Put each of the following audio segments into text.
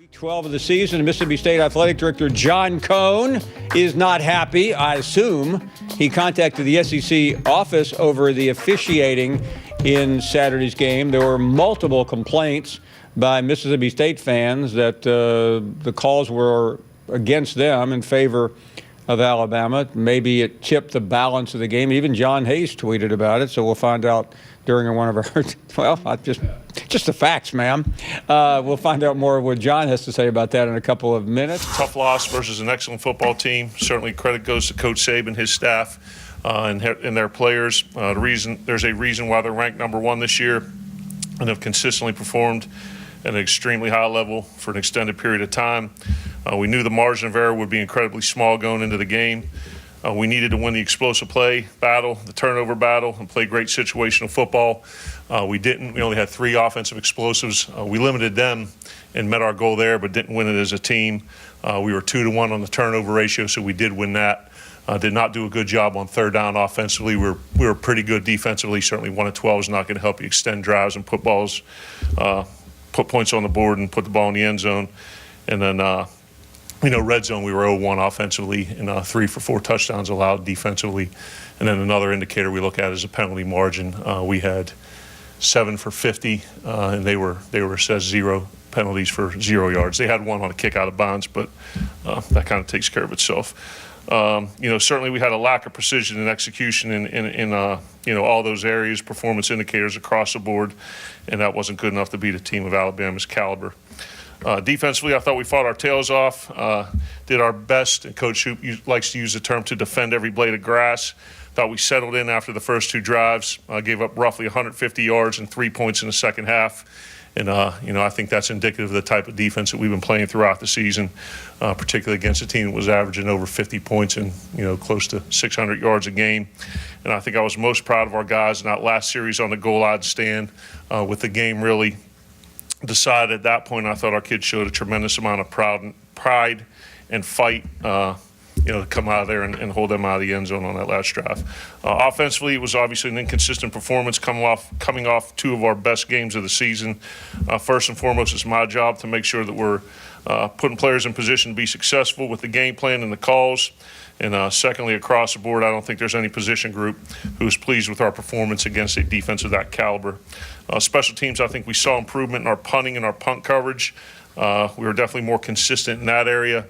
Week 12 of the season, Mississippi State Athletic Director John Cohn is not happy. I assume he contacted the SEC office over the officiating in Saturday's game. There were multiple complaints by Mississippi State fans that the calls were against them in favor of Alabama. Maybe it tipped the balance of the game. Even John Hayes tweeted about it, so we'll find out during one of our, just the facts, ma'am. We'll find out more of what John has to say about that in a couple of minutes. Tough loss versus an excellent football team. Certainly credit goes to Coach Saban, his staff, and their players. There's a reason why they're ranked number one this year and have consistently performed at an extremely high level for an extended period of time. We knew the margin of error would be incredibly small going into the game. We needed to win the explosive play battle, the turnover battle, and play great situational football. We didn't. We only had 3 offensive explosives. We limited them and met our goal there, but didn't win it as a team. We were 2-1 on the turnover ratio, so we did win that. Did not do a good job on third down offensively. We were pretty good defensively. Certainly 1 of 12 is not going to help you extend drives and put points on the board and put the ball in the end zone. And then, red zone, we were 0-1 offensively and 3 for 4 touchdowns allowed defensively. And then another indicator we look at is a penalty margin. We had 7 for 50, and they were says 0 penalties for 0 yards. They had 1 on a kick out of bounds, but that kind of takes care of itself. Certainly we had a lack of precision and execution in all those areas, performance indicators across the board, and that wasn't good enough to beat a team of Alabama's caliber. Defensively, I thought we fought our tails off, did our best, and Coach Hoop likes to use the term to defend every blade of grass. Thought we settled in after the first 2 drives, gave up roughly 150 yards and 3 points in the second half. And, I think that's indicative of the type of defense that we've been playing throughout the season, particularly against a team that was averaging over 50 points and, close to 600 yards a game. And I think I was most proud of our guys in that last series on the goal line stand with the game really decided at that point. I thought our kids showed a tremendous amount of pride and fight, to come out of there and hold them out of the end zone on that last drive. Offensively, it was obviously an inconsistent performance coming off 2 of our best games of the season. First and foremost, it's my job to make sure that we're putting players in position to be successful with the game plan and the calls. And secondly, across the board, I don't think there's any position group who is pleased with our performance against a defense of that caliber. Special teams, I think we saw improvement in our punting and our punt coverage. We were definitely more consistent in that area.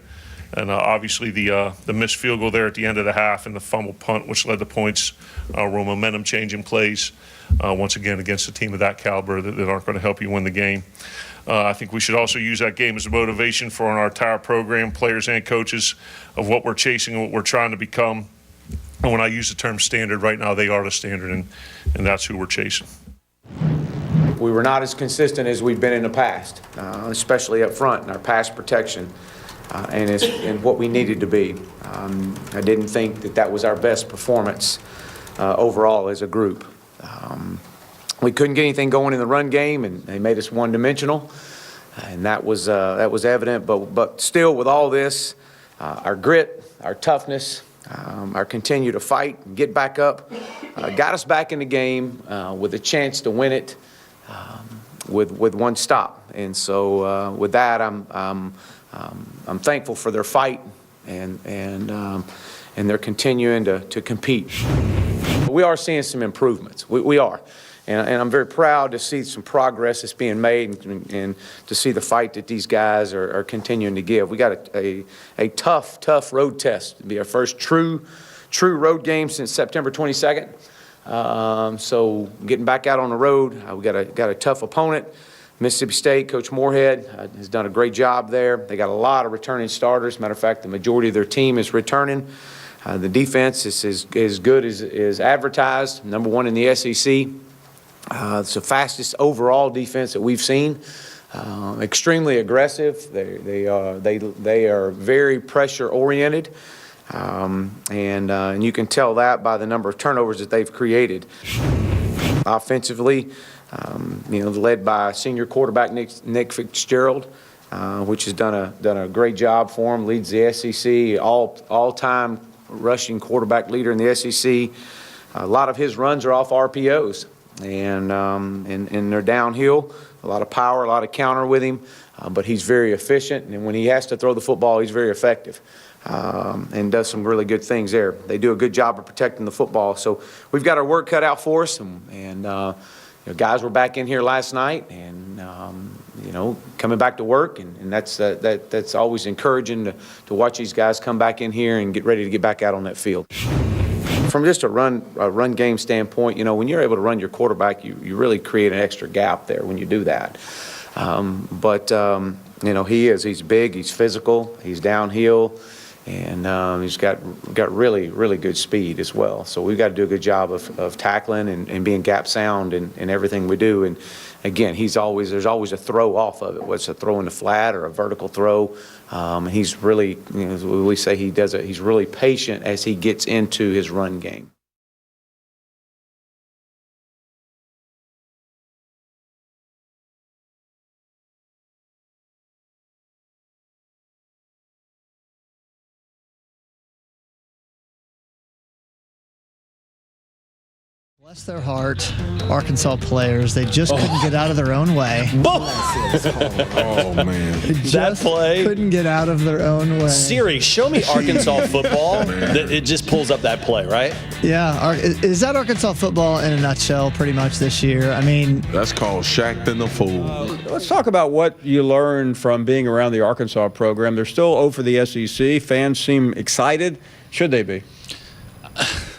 And obviously the missed field goal there at the end of the half and the fumble punt, which led to points, were momentum-changing plays, once again, against a team of that caliber that aren't going to help you win the game. I think we should also use that game as a motivation for our entire program, players and coaches, of what we're chasing and what we're trying to become. And when I use the term standard right now, they are the standard, and that's who we're chasing. We were not as consistent as we've been in the past, especially up front in our pass protection. And what we needed to be. I didn't think that was our best performance overall as a group. We couldn't get anything going in the run game, and they made us one-dimensional, and that was evident. But still, with all this, our grit, our toughness, our continue to fight and get back up, got us back in the game with a chance to win it with 1 stop. And so with that, I'm thankful for their fight and they're continuing to compete. We are seeing some improvements. We are. And I'm very proud to see some progress that's being made and to see the fight that these guys are continuing to give. We got a tough road test. It'll be our first true road game since September 22nd. So getting back out on the road, we got a tough opponent. Mississippi State, Coach Moorhead has done a great job there. They got a lot of returning starters. Matter of fact, the majority of their team is returning. The defense is as good as advertised, number 1 in the SEC. It's the fastest overall defense that we've seen. Extremely aggressive. They are very pressure oriented, and you can tell that by the number of turnovers that they've created. Offensively, led by senior quarterback Nick Fitzgerald, which has done a great job for him. Leads the SEC, all-time rushing quarterback leader in the SEC. A lot of his runs are off RPOs, and they're downhill. A lot of power, a lot of counter with him. but he's very efficient, and when he has to throw the football, he's very effective. And does some really good things there. They do a good job of protecting the football. So we've got our work cut out for us, and guys were back in here last night, and coming back to work, and that's always encouraging to watch these guys come back in here and get ready to get back out on that field. From just a run game standpoint, when you're able to run your quarterback, you really create an extra gap there when you do that. He's big, he's physical, he's downhill, and he's got really, really good speed as well. So we've got to do a good job of tackling and being gap sound in everything we do. And again, there's always a throw off of it, whether it's a throw in the flat or a vertical throw. He's really, we say he's really patient as he gets into his run game. Bless their heart, Arkansas players. They just couldn't get out of their own way. Oh, man. They just couldn't get out of their own way. Siri, show me Arkansas football. It just pulls up that play, right? Yeah. Is that Arkansas football in a nutshell pretty much this year? I mean, That's called Shaqtin' the Fool. Let's talk about what you learned from being around the Arkansas program. They're still 0 for the SEC. Fans seem excited. Should they be?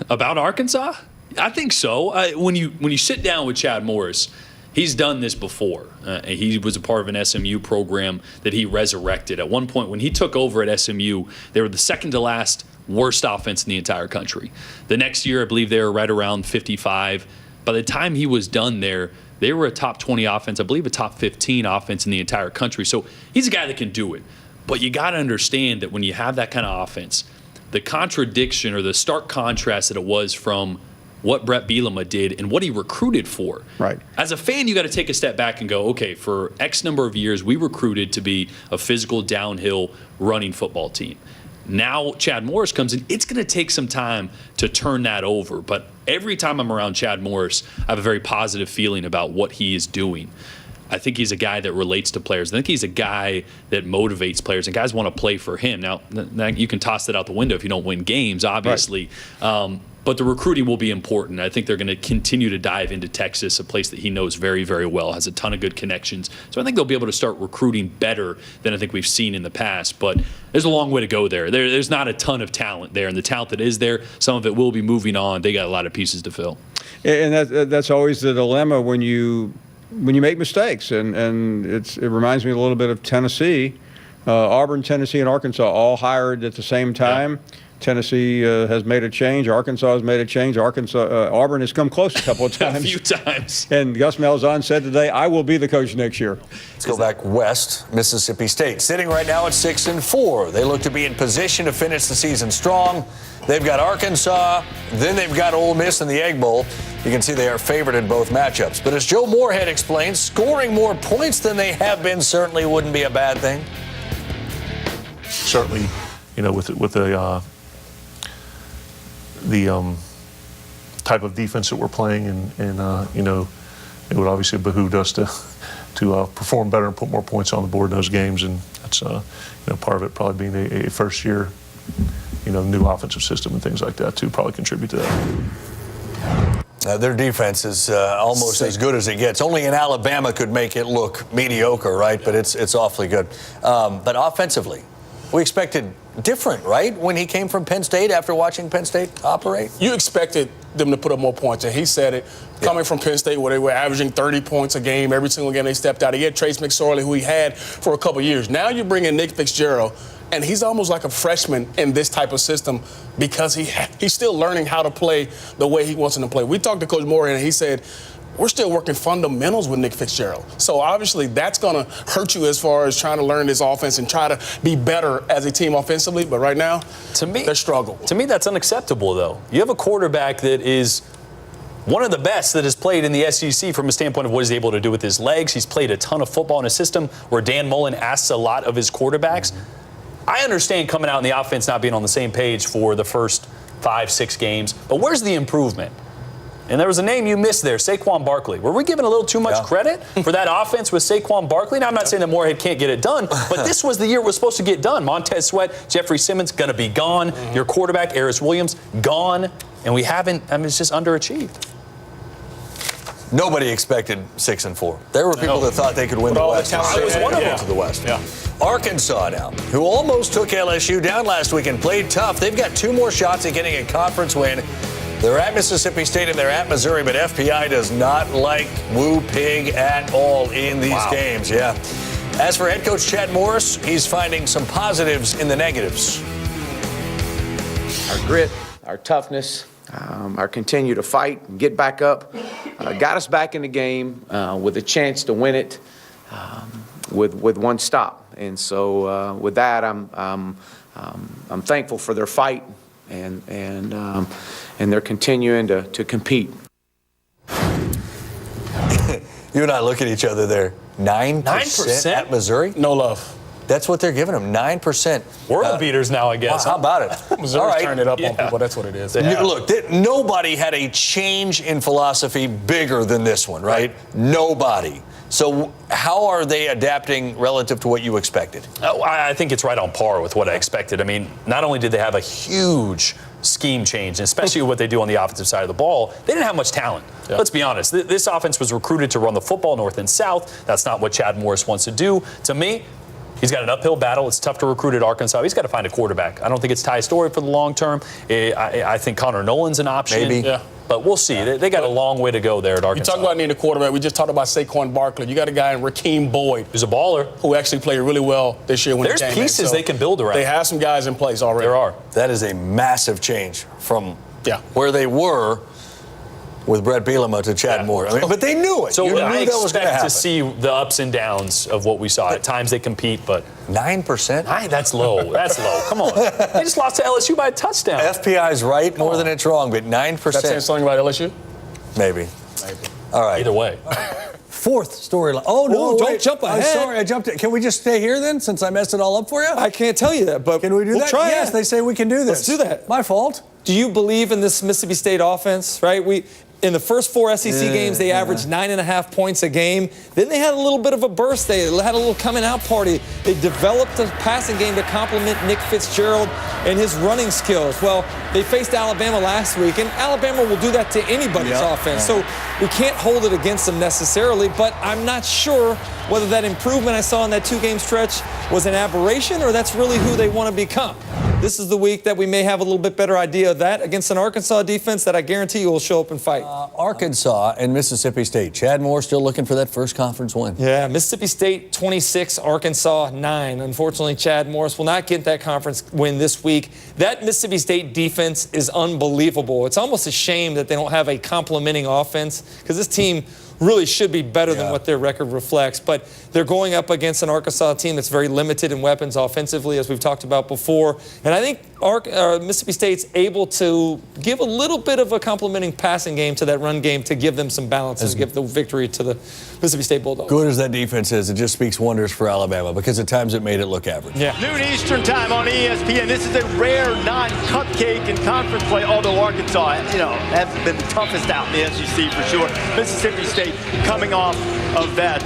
About Arkansas? I think so. When you sit down with Chad Morris, he's done this before. He was a part of an SMU program that he resurrected. At one point, when he took over at SMU, they were the second to last worst offense in the entire country. The next year, I believe they were right around 55. By the time he was done there, they were a top 20 offense, I believe a top 15 offense in the entire country. So he's a guy that can do it. But you got to understand that when you have that kind of offense, the contradiction or the stark contrast that it was from what Brett Bielema did and what he recruited for. Right. As a fan, you got to take a step back and go, okay, for X number of years, we recruited to be a physical downhill running football team. Now Chad Morris comes in. It's going to take some time to turn that over. But every time I'm around Chad Morris, I have a very positive feeling about what he is doing. I think he's a guy that relates to players. I think he's a guy that motivates players, and guys want to play for him. Now, you can toss that out the window if you don't win games, obviously. Right. But the recruiting will be important. I think they're going to continue to dive into Texas, a place that he knows very, very well, has a ton of good connections. So I think they'll be able to start recruiting better than I think we've seen in the past. But there's a long way to go there. There's not a ton of talent there, and the talent that is there, some of it will be moving on. They got a lot of pieces to fill. And that's always the dilemma when you make mistakes. And it reminds me a little bit of Tennessee. Auburn, Tennessee, and Arkansas all hired at the same time. Yeah. Tennessee has made a change. Arkansas has made a change. Auburn has come close a couple of times. A few times. And Gus Malzahn said today, I will be the coach next year. Let's go back west. Mississippi State sitting right now at 6-4. They look to be in position to finish the season strong. They've got Arkansas, then they've got Ole Miss in the Egg Bowl. You can see they are favored in both matchups. But as Joe Moorhead explains, scoring more points than they have been certainly wouldn't be a bad thing. Certainly, with the type of defense that we're playing, and it would obviously behoove us to perform better and put more points on the board in those games, and that's part of it probably being a first year new offensive system and things like that too probably contribute to that. Their defense is almost as good as it gets. Only in Alabama could make it look mediocre, right? But it's awfully good. But offensively, we expected different, right? When he came from Penn State after watching Penn State operate? You expected them to put up more points, and he said it. Coming from Penn State, where they were averaging 30 points a game every single game they stepped out. He had Trace McSorley, who he had for a couple of years. Now you bring in Nick Fitzgerald, and he's almost like a freshman in this type of system because he's still learning how to play the way he wants him to play. We talked to Coach Moorhead, and he said, we're still working fundamentals with Nick Fitzgerald. So obviously that's going to hurt you as far as trying to learn this offense and try to be better as a team offensively. But right now, they struggle. To me, that's unacceptable, though. You have a quarterback that is one of the best that has played in the SEC from a standpoint of what he's able to do with his legs. He's played a ton of football in a system where Dan Mullen asks a lot of his quarterbacks. I understand coming out in the offense not being on the same page for the first 5-6 games, but where's the improvement? And there was a name you missed there, Saquon Barkley. Were we giving a little too much credit for that offense with Saquon Barkley? Now, I'm not saying that Moorhead can't get it done, but this was the year it was supposed to get done. Montez Sweat, Jeffrey Simmons, going to be gone. Your quarterback, Aris Williams, gone. And we haven't, it's just underachieved. Nobody expected 6-4. There were people that thought they could win the West. I was one of them to the West. Yeah. Arkansas now, who almost took LSU down last week and played tough. They've got 2 more shots at getting a conference win. They're at Mississippi State and they're at Missouri, but FPI does not like Woo Pig at all in these games. Yeah. As for head coach Chad Morris, he's finding some positives in the negatives. Our grit, our toughness, our continue to fight and get back up, got us back in the game with a chance to win it with one stop. And so with that, I'm thankful for their fight and they're continuing to compete. You and I look at each other there. 9% at Missouri? No love. That's what they're giving them, 9%. World beaters now, I guess. How about it? Missouri's turned it up on people. That's what it is. Look, nobody had a change in philosophy bigger than this one, right? Nobody. So how are they adapting relative to what you expected? I think it's right on par with what I expected. I mean, not only did they have a huge scheme change, and especially what they do on the offensive side of the ball, they didn't have much talent. Yeah. Let's be honest. This offense was recruited to run the football north and south. That's not what Chad Morris wants to do. To me, he's got an uphill battle. It's tough to recruit at Arkansas. He's got to find a quarterback. I don't think it's Ty Story for the long term. I think Connor Nolan's an option. Maybe. Yeah. But we'll see. They got a long way to go there at Arkansas. You talk about needing a quarterback. We just talked about Saquon Barkley. You got a guy in Rakeem Boyd. Who's a baller. Who actually played really well this year when There's he came pieces in. So they can build around. They have some guys in place already. There are. That is a massive change from where they were with Brett Bielema to Chad Morris. I mean, but they knew it. So you knew I that was going to expect happen. to see the ups and downs of what we saw. At times they compete, but 9%? That's low. That's low. Come on. They just lost to LSU by a touchdown. FPI's right more than it's wrong, but 9%. That's saying something about LSU? Maybe. All right. Either way. Fourth storyline. Oh, no, don't jump ahead. I'm sorry, I jumped. Can we just stay here then, since I messed it all up for you? I can't tell you that, but can we do that? Try yes, it. they say we can do this. Let's do that. My fault. Do you believe in this Mississippi State offense, right? In the first 4 SEC games, they averaged 9.5 points a game. Then they had a little bit of a burst. They had a little coming out party. They developed a passing game to complement Nick Fitzgerald and his running skills. Well, they faced Alabama last week, and Alabama will do that to anybody's offense. So we can't hold it against them necessarily, but I'm not sure whether that improvement I saw in that 2-game stretch was an aberration or that's really who they want to become. This is the week that we may have a little bit better idea of that against an Arkansas defense that I guarantee you will show up and fight. Arkansas and Mississippi State. Chad Moore still looking for that first conference win. Yeah, Mississippi State 26, Arkansas 9. Unfortunately, Chad Morris will not get that conference win this week. That Mississippi State defense is unbelievable. It's almost a shame that they don't have a complementing offense because this team really should be better than what their record reflects. But they're going up against an Arkansas team that's very limited in weapons offensively, as we've talked about before. And I think Mississippi State's able to give a little bit of a complementing passing game to that run game to give them some balance and give the victory to the Mississippi State Bulldogs. Good as that defense is, it just speaks wonders for Alabama because at times it made it look average. Yeah. Noon Eastern time on ESPN. This is a rare non-cupcake in conference play, although Arkansas, has been the toughest out in the SEC for sure. Mississippi State coming off of that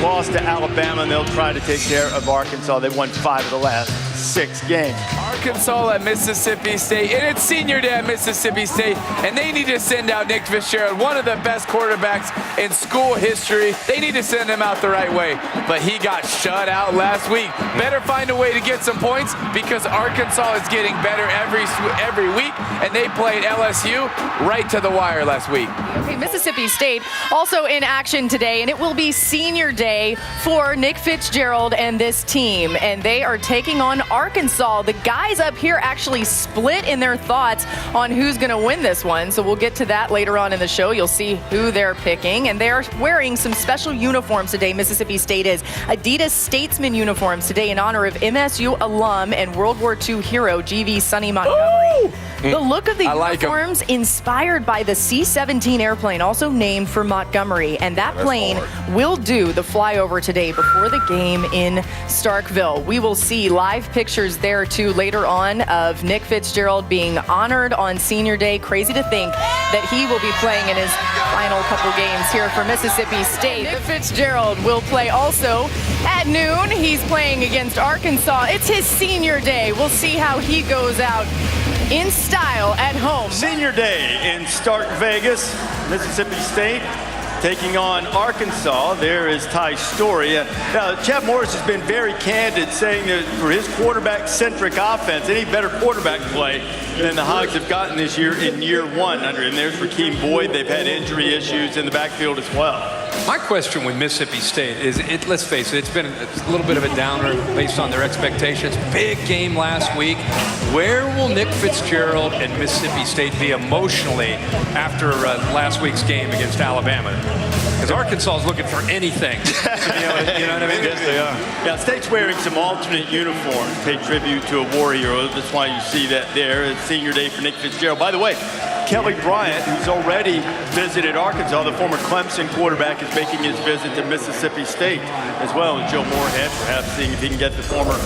loss to Alabama, and they'll try to take care of Arkansas. They won 5 of the last 6 games. Arkansas at Mississippi State, and it's senior day at Mississippi State, and they need to send out Nick Fitzgerald, one of the best quarterbacks in school history. They need to send him out the right way, but he got shut out last week. Better find a way to get some points because Arkansas is getting better every week, and they played LSU right to the wire last week. Okay, Mississippi State also in action today, and it will be senior day for Nick Fitzgerald and this team, and they are taking on Arkansas. The guys up here actually split in their thoughts on who's going to win this one, so we'll get to that later on in the show. You'll see who they're picking, and they're wearing some special uniforms today. Mississippi State is Adidas Statesman uniforms today in honor of MSU alum and World War II hero G.V. Sonny Montgomery. The look of the uniforms inspired by the C-17 airplane, also named for Montgomery, and that plane will do the flyover today before the game in Starkville. We will see live pictures there too later later on of Nick Fitzgerald being honored on Senior Day. Crazy to think that he will be playing in his final couple games here for Mississippi State. Nick Fitzgerald will play also at noon. He's playing against Arkansas. It's his Senior Day. We'll see how he goes out in style at home. Senior Day in Stark Vegas, Mississippi State taking on Arkansas. There is Ty Storey. Now, Chad Morris has been very candid, saying that for his quarterback-centric offense, any better quarterback play than the Hogs have gotten this year in year one under him. There's Rakeem Boyd. They've had injury issues in the backfield as well. My question with Mississippi State is, let's face it, it's been a little bit of a downer based on their expectations. Big game last week. Where will Nick Fitzgerald and Mississippi State be emotionally after last week's game against Alabama? Because Arkansas is looking for anything. You know what I mean? Yes, they are. Yeah, State's wearing some alternate uniforms, pay tribute to a war hero. That's why you see that there. It's Senior Day for Nick Fitzgerald. By the way, Kelly Bryant, who's already visited Arkansas, the former Clemson quarterback, is making his visit to Mississippi State as well as Joe Moorhead, perhaps seeing if he can get the former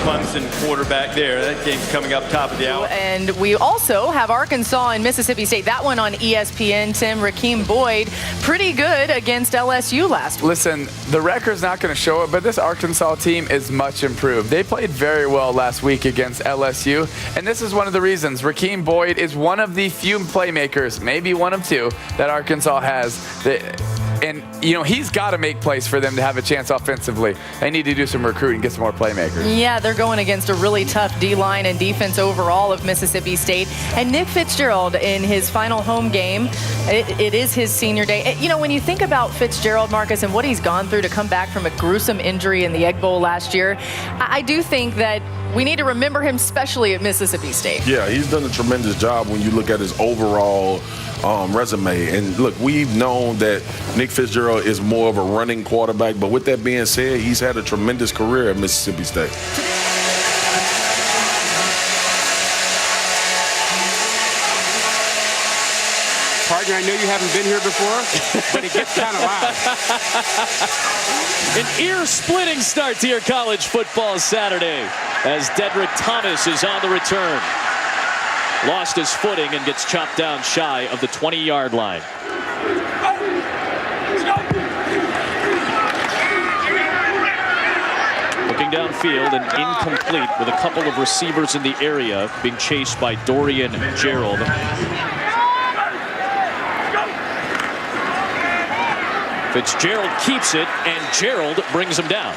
Clemson quarterback there. That game's coming up top of the hour. And we also have Arkansas and Mississippi State. That one on ESPN. Tim, Rakeem Boyd, pretty good against LSU last week. Listen, the record's not going to show it, but this Arkansas team is much improved. They played very well last week against LSU, and this is one of the reasons. Rakeem Boyd is one of the few playmakers, maybe one of two, that Arkansas has. And, he's got to make plays for them to have a chance offensively. They need to do some recruiting, get some more playmakers. Yeah, they're going against a really tough D-line and defense overall of Mississippi State. And Nick Fitzgerald in his final home game, it is his Senior Day. When you think about Fitzgerald, Marcus, and what he's gone through to come back from a gruesome injury in the Egg Bowl last year, I do think that we need to remember him, especially at Mississippi State. Yeah, he's done a tremendous job when you look at his overall resume. And look, we've known that Nick Fitzgerald is more of a running quarterback, but with that being said, he's had a tremendous career at Mississippi State. Partner, I know you haven't been here before, but it gets kind of loud. An ear-splitting start to your college football Saturday as Dedrick Thomas is on the return. Lost his footing and gets chopped down shy of the 20-yard line. Looking downfield and incomplete with a couple of receivers in the area being chased by Dorian Gerald. Fitzgerald keeps it, and Gerald brings him down.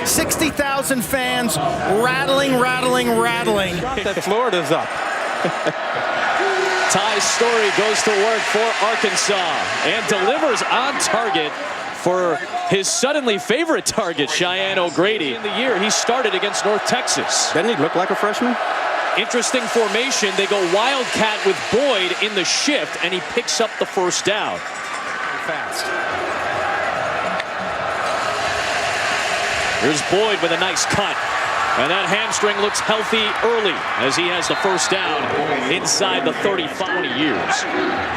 60,000 fans rattling. That Florida's up. Ty Storey goes to work for Arkansas and delivers on target for his suddenly favorite target, Cheyenne O'Grady. In the year he started against North Texas. Doesn't he look like a freshman? Interesting formation. They go Wildcat with Boyd in the shift, and he picks up the first down. Fast. Here's Boyd with a nice cut. And that hamstring looks healthy early as he has the first down inside the 35. 20 years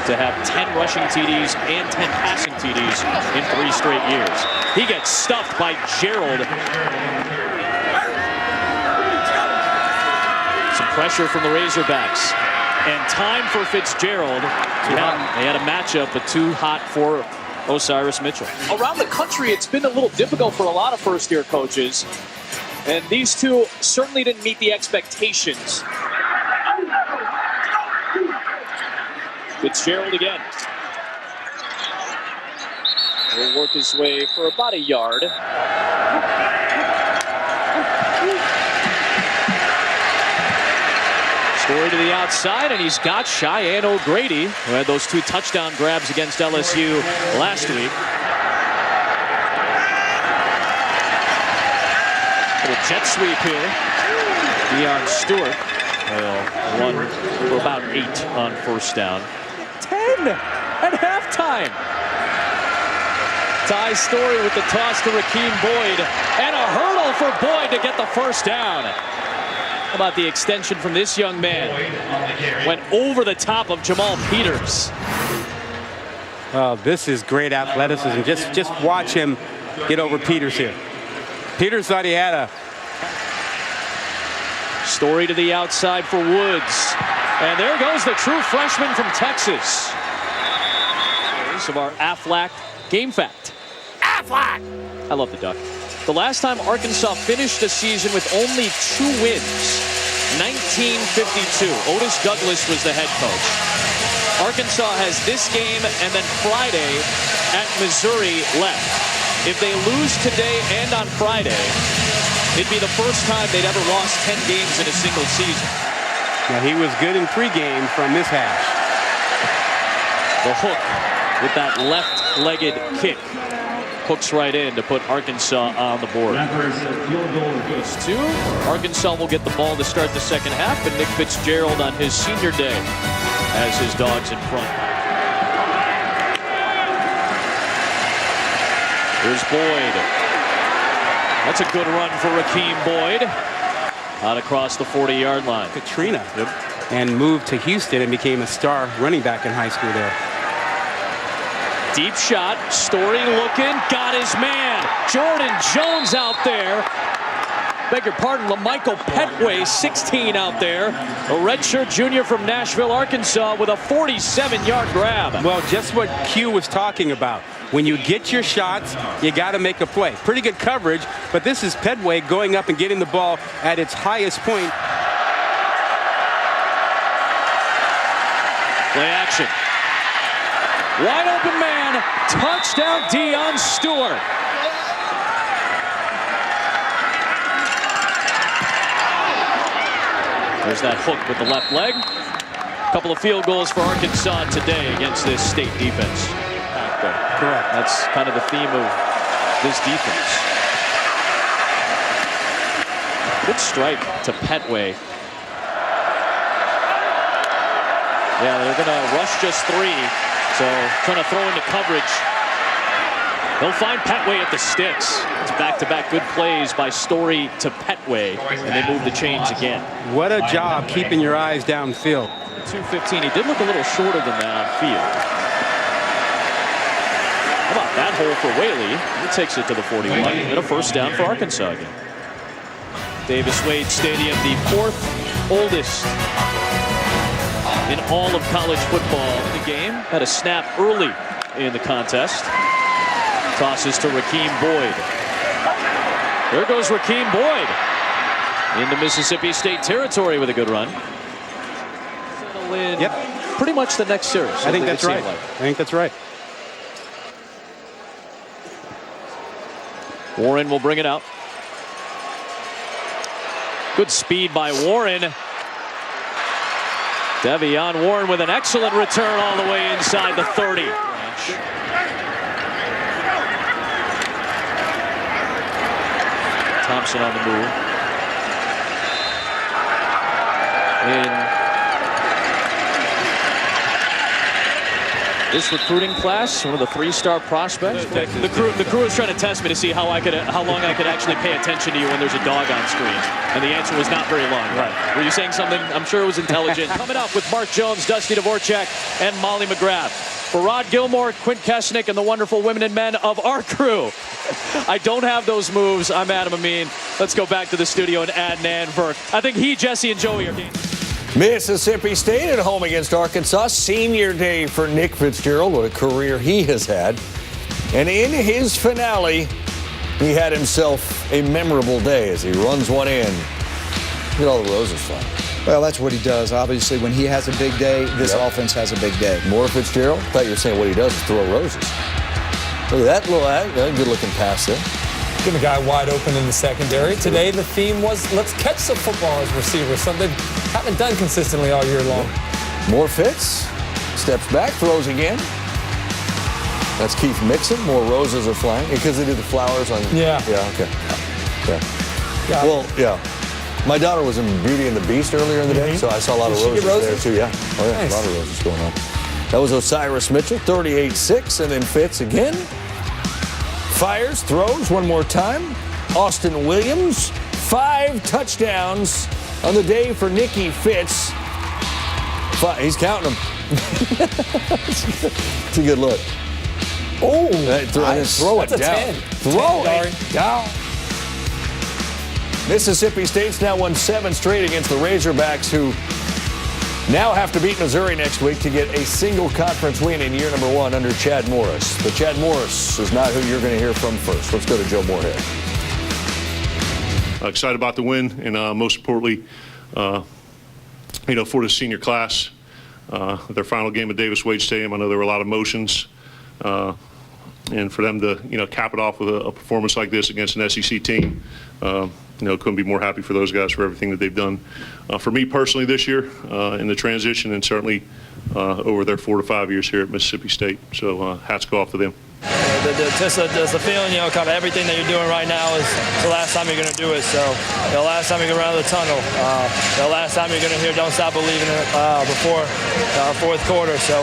to have 10 rushing TDs and 10 passing TDs in 3 straight years. He gets stuffed by Gerald. Some pressure from the Razorbacks. And time for Fitzgerald. They had a matchup, but too hot for Osiris Mitchell. Around the country, it's been a little difficult for a lot of first-year coaches. And these two certainly didn't meet the expectations. Fitzgerald again. He'll work his way for about a yard. Storey to the outside, and he's got Cheyenne O'Grady, who had those 2 touchdown grabs against LSU last week. Little jet sweep here. Deion Stewart will run for about 8 on first down. 10 at halftime. Ty Storey with the toss to Rakeem Boyd, and a hurdle for Boyd to get the first down. How about the extension from this young man? Went over the top of Jamal Peters. This is great athleticism. Just watch him get over Peters here. Peters thought he had a... Story to the outside for Woods. And there goes the true freshman from Texas. Of our Aflac game fact. Aflac! I love the Duck. The last time Arkansas finished a season with only 2 wins, 1952. Otis Douglas was the head coach. Arkansas has this game and then Friday at Missouri left. If they lose today and on Friday, it'd be the first time they'd ever lost 10 games in a single season. Now, he was good in pregame from this hash. The hook with that left-legged kick. Hooks right in to put Arkansas on the board. Goes 2. Arkansas will get the ball to start the second half, and Nick Fitzgerald on his senior day has his Dogs in front. Here's Boyd. That's a good run for Rakeem Boyd. Out across the 40-yard line. Katrina. And moved to Houston and became a star running back in high school there. Deep shot. Story looking. Got his man. Jordan Jones out there. Beg your pardon, LaMichael Petway, 16 out there. A redshirt junior from Nashville, Arkansas with a 47-yard grab. Well, just what Q was talking about. When you get your shots, you got to make a play. Pretty good coverage, but this is Petway going up and getting the ball at its highest point. Play action. Wide open man. Touchdown, Deion Stewart. There's that hook with the left leg. A couple of field goals for Arkansas today against this state defense. Correct. That's kind of the theme of this defense. Good strike to Petway. Yeah, they're going to rush just 3. So trying to throw into coverage. They'll find Petway at the sticks. It's back-to-back good plays by Story to Petway, and they move the chains again. What a job keeping your eyes downfield. 2:15. He did look a little shorter than that on field. How about that hole for Whaley? He takes it to the 41. And a first down for Arkansas again. Davis Wade Stadium, the 4th oldest in all of college football. The game had a snap early in the contest. Tosses to Rakeem Boyd. There goes Rakeem Boyd into Mississippi State territory with a good run. Settle in pretty much the next series. I think that's right. I think that's right. Warren will bring it out. Good speed by Warren. Devion Warren with an excellent return all the way inside the 30. Thompson on the move. In this recruiting class, one of the 3-star prospects. The crew was trying to test me to see how long I could actually pay attention to you when there's a dog on screen, and the answer was not very long. Right? Were you saying something? I'm sure it was intelligent. Coming up with Mark Jones, Dusty Dvorak, and Molly McGrath. For Rod Gilmore, Quint Kesnick, and the wonderful women and men of our crew. I don't have those moves. I'm Adam Amin. Let's go back to the studio and Adnan Virk. I think Jesse, and Joey are game. Mississippi State at home against Arkansas. Senior day for Nick Fitzgerald. What a career he has had. And in his finale, he had himself a memorable day as he runs one in. Look at all the roses flying. Well, that's what he does. Obviously, when he has a big day, this offense has a big day. More Fitzgerald? I thought you were saying what he does is throw roses. Look at that little good-looking pass there. Give a guy wide open in the secondary. Today, the theme was let's catch the football as receivers, something they haven't done consistently all year long. More Fitz. Steps back, throws again. That's Keith Mixon. More roses are flying because they did the flowers on. Yeah. Yeah, okay. Yeah. Well, yeah. My daughter was in Beauty and the Beast earlier in the day, so I saw a lot of roses there, too. Yeah. Oh, yeah. Nice. A lot of roses going on. That was Osiris Mitchell, 38-6, and then Fitz again. Fires, throws one more time. Austin Williams, 5 touchdowns on the day for Nicky Fitz. He's counting them. It's a good look. Oh, nice. Throw it down. Throw it down. Mississippi State's now won 7 straight against the Razorbacks, who now have to beat Missouri next week to get a single conference win in year number 1 under Chad Morris. But Chad Morris is not who you're going to hear from first. Let's go to Joe Moorhead. Excited about the win, and most importantly, for the senior class, their final game at Davis Wade Stadium. I know there were a lot of emotions, and for them to cap it off with a performance like this against an SEC team, couldn't be more happy for those guys for everything that they've done for me personally this year in the transition, and certainly over their 4 to 5 years here at Mississippi State. So hats go off to them. Just the feeling, kind of everything that you're doing right now is the last time you're going to do it. So, last time you're going to run out of the tunnel. Last time you're going to hear "Don't Stop Believing" before fourth quarter. So,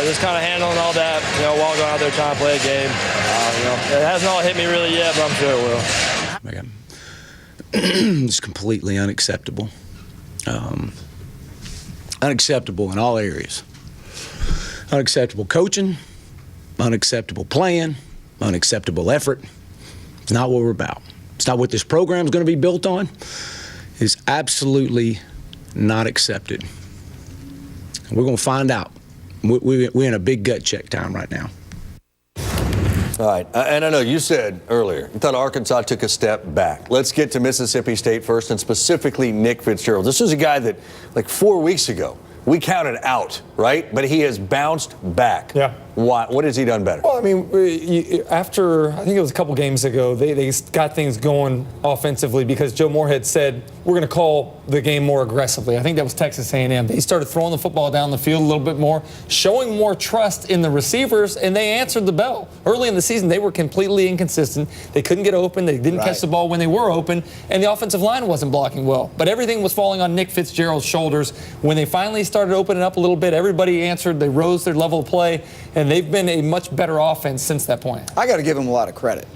just kind of handling all that, while going out there trying to play a game. It hasn't all hit me really yet, but I'm sure it will. It's completely unacceptable. Unacceptable in all areas. Unacceptable coaching. Unacceptable playing, unacceptable effort. It's not what we're about. It's not what this program is going to be built on. It's absolutely not accepted. We're going to find out. We're in a big gut check time right now. All right, and I know you said earlier, you thought Arkansas took a step back. Let's get to Mississippi State first, and specifically Nick Fitzgerald. This was a guy that, 4 weeks ago, we counted out, right? But he has bounced back. Yeah. Why? What has he done better? Well, I mean, after, I think it was a couple games ago, they got things going offensively because Joe Moorhead said, we're going to call the game more aggressively. I think that was Texas A&M. They started throwing the football down the field a little bit more, showing more trust in the receivers, and they answered the bell. Early in the season, they were completely inconsistent. They couldn't get open. They didn't catch the ball when they were open, and the offensive line wasn't blocking well. But everything was falling on Nick Fitzgerald's shoulders. When they finally started opening up a little bit, everybody answered. They rose their level of play, and they've been a much better offense since that point. I got to give him a lot of credit.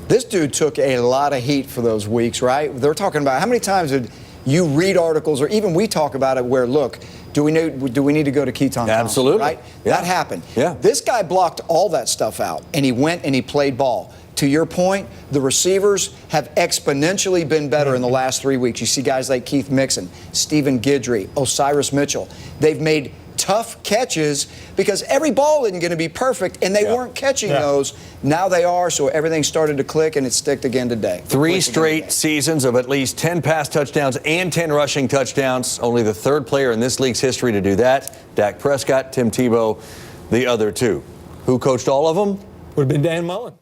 This dude took a lot of heat for those weeks, right? They're talking about how many times did you read articles, or even we talk about it, where, look, do we need to go to Keaton Thompson? Absolutely. Right? Yeah. That happened. Yeah. This guy blocked all that stuff out, and he went and he played ball. To your point, the receivers have exponentially been better in the last 3 weeks. You see guys like Keith Mixon, Stephen Guidry, Osiris Mitchell. They've made tough catches because every ball isn't going to be perfect, and they weren't catching those. Now they are, so everything started to click, and it sticked again today. 3 straight seasons of at least 10 pass touchdowns and 10 rushing touchdowns. Only the 3rd player in this league's history to do that. Dak Prescott, Tim Tebow, the other 2. Who coached all of them? Would have been Dan Mullen.